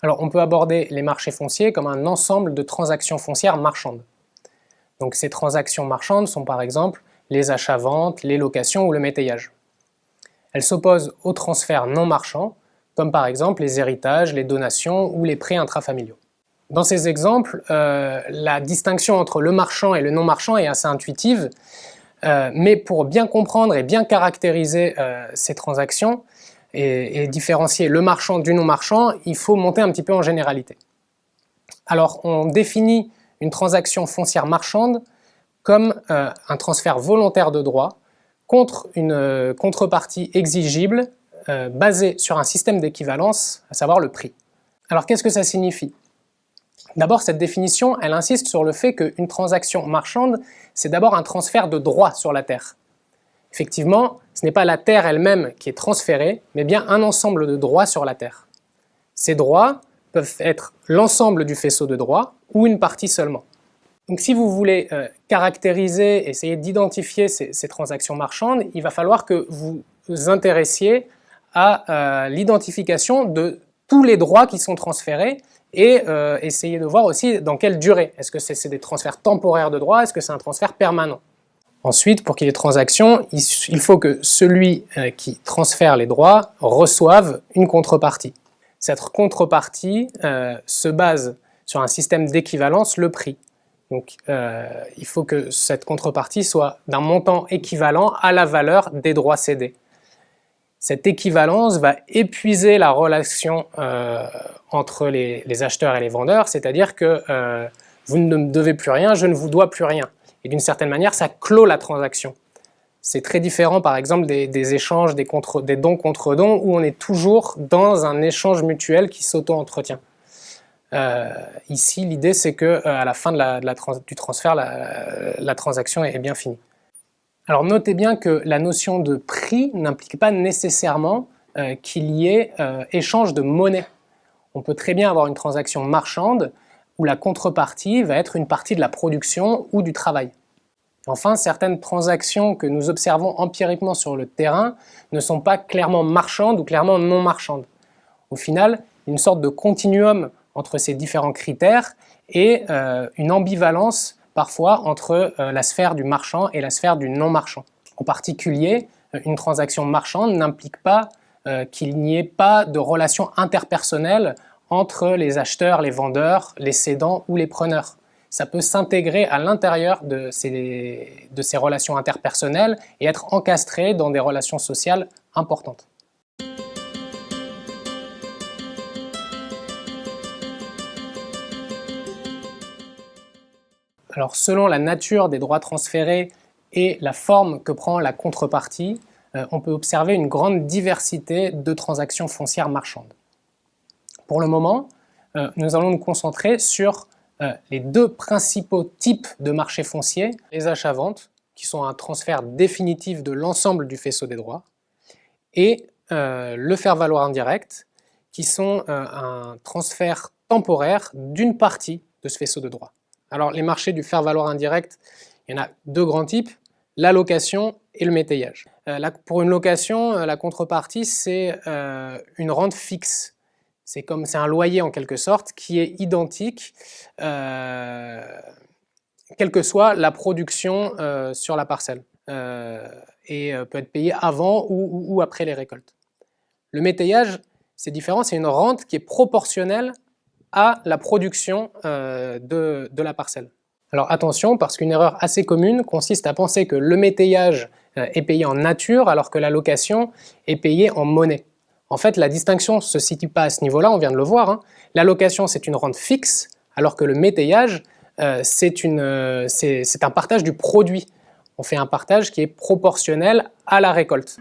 Alors, on peut aborder les marchés fonciers comme un ensemble de transactions foncières marchandes. Donc, ces transactions marchandes sont par exemple les achats-ventes, les locations ou le métayage. Elles s'opposent aux transferts non marchands, comme par exemple les héritages, les donations ou les prêts intrafamiliaux. Dans ces exemples, la distinction entre le marchand et le non marchand est assez intuitive, mais pour bien comprendre et bien caractériser ces transactions, et différencier le marchand du non-marchand, il faut monter un petit peu en généralité. Alors, on définit une transaction foncière marchande comme un transfert volontaire de droit contre une contrepartie exigible basée sur un système d'équivalence, à savoir le prix. Alors, qu'est-ce que ça signifie? D'abord, cette définition, elle insiste sur le fait qu'une transaction marchande, c'est d'abord un transfert de droit sur la terre. Effectivement, ce n'est pas la terre elle-même qui est transférée, mais bien un ensemble de droits sur la terre. Ces droits peuvent être l'ensemble du faisceau de droits ou une partie seulement. Donc si vous voulez caractériser, essayer d'identifier ces transactions marchandes, il va falloir que vous vous intéressiez à l'identification de tous les droits qui sont transférés et essayer de voir aussi dans quelle durée. Est-ce que c'est des transferts temporaires de droits? Est-ce que c'est un transfert permanent? Ensuite, pour qu'il y ait transaction, il faut que celui qui transfère les droits reçoive une contrepartie. Cette contrepartie se base sur un système d'équivalence, le prix. Donc, il faut que cette contrepartie soit d'un montant équivalent à la valeur des droits cédés. Cette équivalence va épuiser la relation entre les acheteurs et les vendeurs, c'est-à-dire que vous ne me devez plus rien, je ne vous dois plus rien. Et d'une certaine manière, ça clôt la transaction. C'est très différent, par exemple, des échanges, des dons contre dons, où on est toujours dans un échange mutuel qui s'auto-entretient. Ici, l'idée, c'est qu'à la fin du transfert, la transaction est bien finie. Alors, notez bien que la notion de prix n'implique pas nécessairement qu'il y ait échange de monnaie. On peut très bien avoir une transaction marchande où la contrepartie va être une partie de la production ou du travail. Enfin, certaines transactions que nous observons empiriquement sur le terrain ne sont pas clairement marchandes ou clairement non marchandes. Au final, une sorte de continuum entre ces différents critères et une ambivalence parfois entre la sphère du marchand et la sphère du non marchand. En particulier, une transaction marchande n'implique pas qu'il n'y ait pas de relation interpersonnelle entre les acheteurs, les vendeurs, les cédants ou les preneurs. Ça peut s'intégrer à l'intérieur de ces relations interpersonnelles et être encastré dans des relations sociales importantes. Alors, selon la nature des droits transférés et la forme que prend la contrepartie, on peut observer une grande diversité de transactions foncières marchandes. Pour le moment, nous allons nous concentrer sur les deux principaux types de marchés fonciers, les achats-ventes, qui sont un transfert définitif de l'ensemble du faisceau des droits, et le faire-valoir indirect, qui sont un transfert temporaire d'une partie de ce faisceau de droits. Alors, les marchés du faire-valoir indirect, il y en a deux grands types, la location et le métayage. Pour une location, la contrepartie, c'est une rente fixe. C'est un loyer en quelque sorte qui est identique, quelle que soit la production sur la parcelle, et peut être payé avant ou après les récoltes. Le métayage, c'est différent, c'est une rente qui est proportionnelle à la production de la parcelle. Alors attention, parce qu'une erreur assez commune consiste à penser que le métayage est payé en nature alors que la location est payée en monnaie. En fait, la distinction ne se situe pas à ce niveau-là, on vient de le voir, hein. La location, c'est une rente fixe, alors que le métayage, c'est un partage du produit. On fait un partage qui est proportionnel à la récolte.